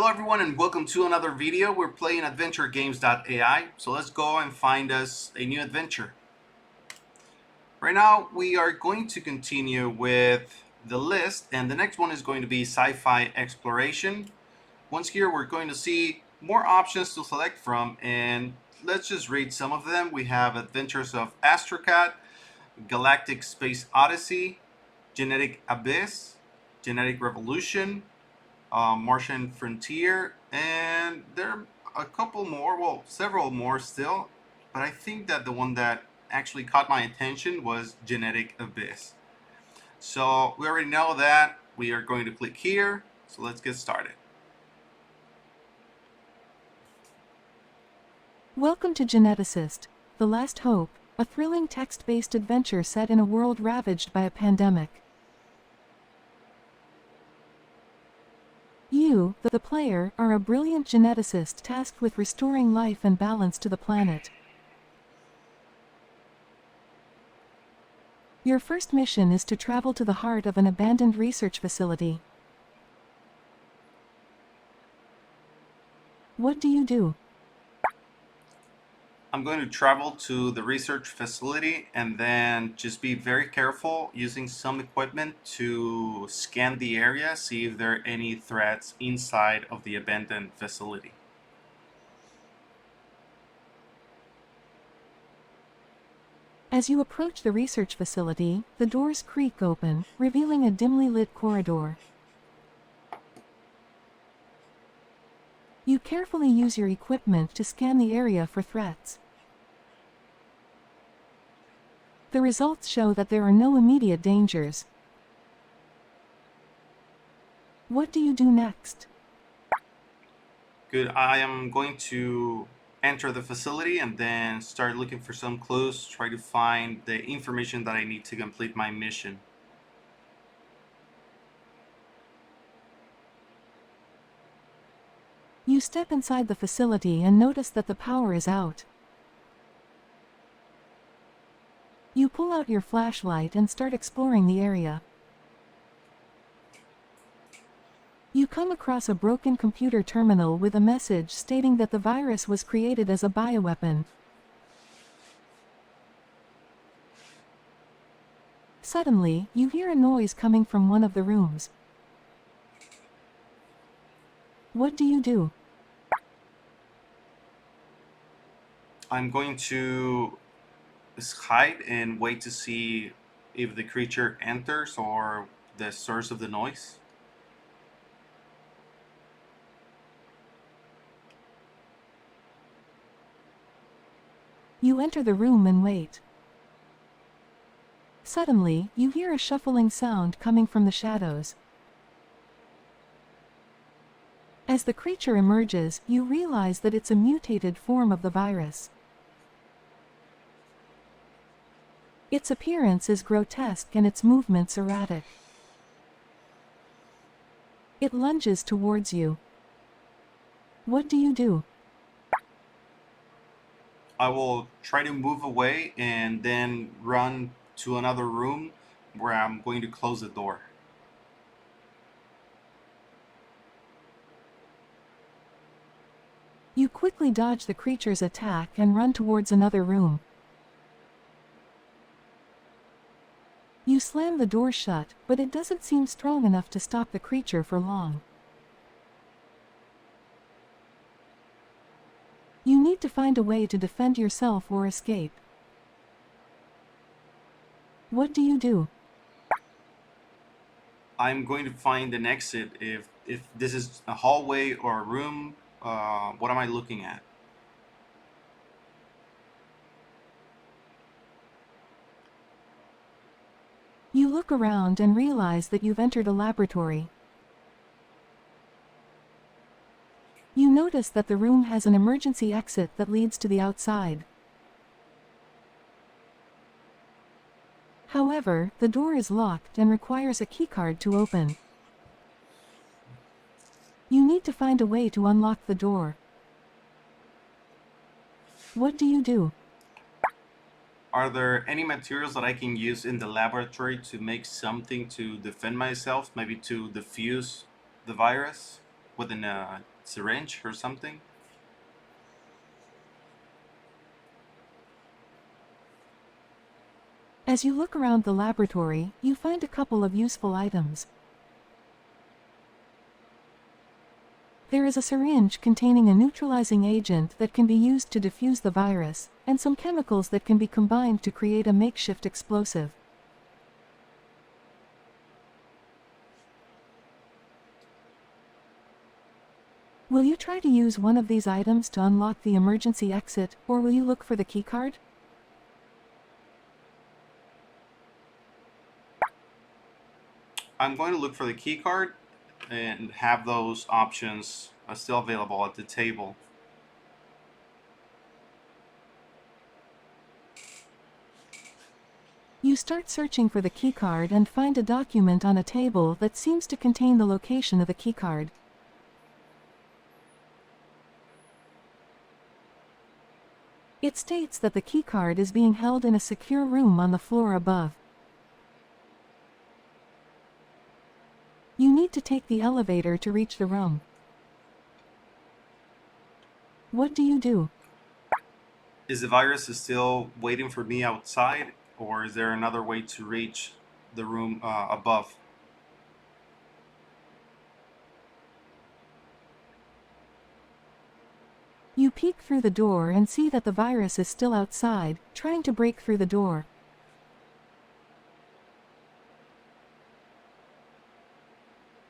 Hello everyone and welcome to another video. We're playing AdventureGames.ai, so let's go and find us a new adventure. Right now we are going to continue with the list, and the next one is going to be Sci-Fi Exploration. Once here we're going to see more options to select from, and let's just read some of them. We have Adventures of Astrocat, Galactic Space Odyssey, Genetic Abyss, Genetic Revolution, Martian Frontier, and there are a couple more, well, several more still, but I think that the one that actually caught my attention was Genetic Abyss. So we already know that. We are going to click here, so let's get started. Welcome to Geneticist, The Last Hope, a thrilling text-based adventure set in a world ravaged by a pandemic. You, the player, are a brilliant geneticist tasked with restoring life and balance to the planet. Your first mission is to travel to the heart of an abandoned research facility. What do you do? I'm going to travel to the research facility and then just be very careful using some equipment to scan the area, see if there are any threats inside of the abandoned facility. As you approach the research facility, the doors creak open, revealing a dimly lit corridor. You carefully use your equipment to scan the area for threats. The results show that there are no immediate dangers. What do you do next? Good. I am going to enter the facility and then start looking for some clues, try to find the information that I need to complete my mission. You step inside the facility and notice that the power is out. You pull out your flashlight and start exploring the area. You come across a broken computer terminal with a message stating that the virus was created as a bioweapon. Suddenly, you hear a noise coming from one of the rooms. What do you do? I'm going to hide and wait to see if the creature enters or the source of the noise. You enter the room and wait. Suddenly, you hear a shuffling sound coming from the shadows. As the creature emerges, you realize that it's a mutated form of the virus. Its appearance is grotesque and its movements erratic. It lunges towards you. What do you do? I will try to move away and then run to another room where I'm going to close the door. You quickly dodge the creature's attack and run towards another room. You slam the door shut, but it doesn't seem strong enough to stop the creature for long. You need to find a way to defend yourself or escape. What do you do? I'm going to find an exit. If this is a hallway or a room, what am I looking at? You look around and realize that you've entered a laboratory. You notice that the room has an emergency exit that leads to the outside. However, the door is locked and requires a keycard to open. You need to find a way to unlock the door. What do you do? Are there any materials that I can use in the laboratory to make something to defend myself, maybe to diffuse the virus? with a syringe or something. As you look around the laboratory, you find a couple of useful items. There is a syringe containing a neutralizing agent that can be used to defuse the virus, and some chemicals that can be combined to create a makeshift explosive. Will you try to use one of these items to unlock the emergency exit, or will you look for the keycard? I'm going to look for the key card and have those options still available at the table. You start searching for the keycard and find a document on a table that seems to contain the location of the keycard. It states that the keycard is being held in a secure room on the floor above. You need to take the elevator to reach the room. What do you do? Is the virus still waiting for me outside, or is there another way to reach the room above? You peek through the door and see that the virus is still outside, trying to break through the door.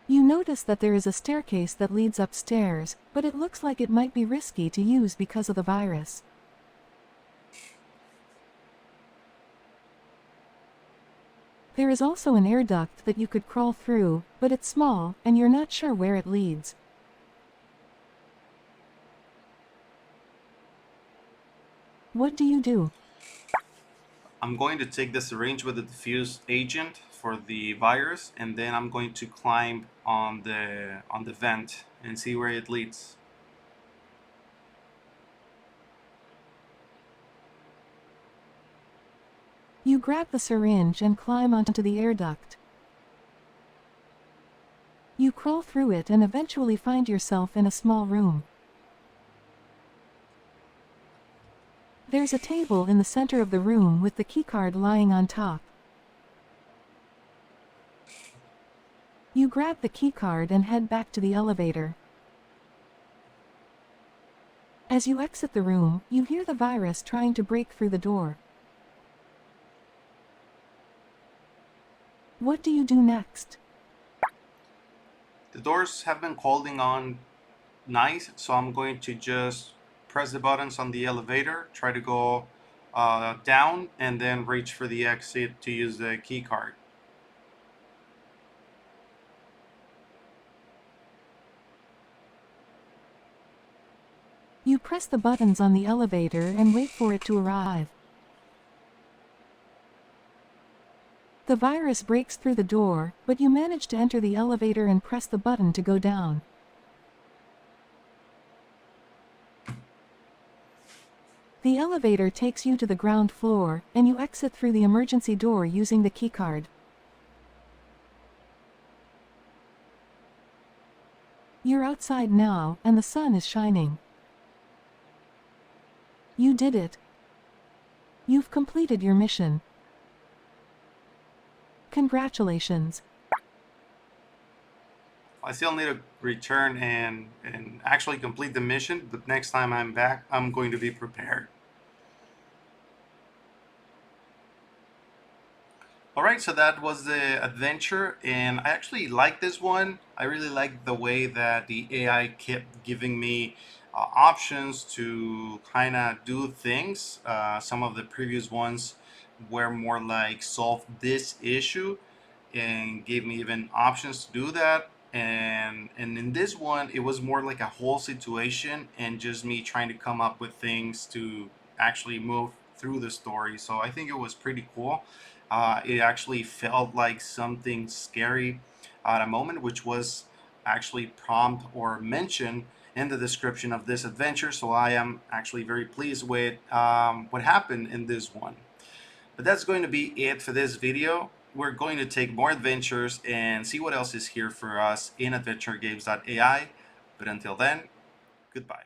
You notice that there is a staircase that leads upstairs, but it looks like it might be risky to use because of the virus. There is also an air duct that you could crawl through, but it's small, and you're not sure where it leads. What do you do? I'm going to take the syringe with the diffuse agent for the virus, and then I'm going to climb on the vent and see where it leads. You grab the syringe and climb onto the air duct. You crawl through it and eventually find yourself in a small room. There's a table in the center of the room with the keycard lying on top. You grab the keycard and head back to the elevator. As you exit the room, you hear the virus trying to break through the door. What do you do next? The doors have been holding on nice, so I'm going to just press the buttons on the elevator, try to go down, and then reach for the exit to use the key card. You press the buttons on the elevator and wait for it to arrive. The virus breaks through the door, but you manage to enter the elevator and press the button to go down. The elevator takes you to the ground floor, and you exit through the emergency door using the keycard. You're outside now, and the sun is shining. You did it. You've completed your mission. Congratulations. I still need to return and actually complete the mission, but next time I'm back, I'm going to be prepared. All right, so that was the adventure, and I actually like this one. I really like the way that the AI kept giving me options to kind of do things. Some of the previous ones were more like solve this issue, and gave me even options to do that. And in this one, it was more like a whole situation and just me trying to come up with things to actually move through the story. So I think it was pretty cool. It actually felt like something scary at a moment, which was actually prompt or mentioned in the description of this adventure. So I am actually very pleased with what happened in this one. But that's going to be it for this video. We're going to take more adventures and see what else is here for us in AdventureGames.ai. But until then, goodbye.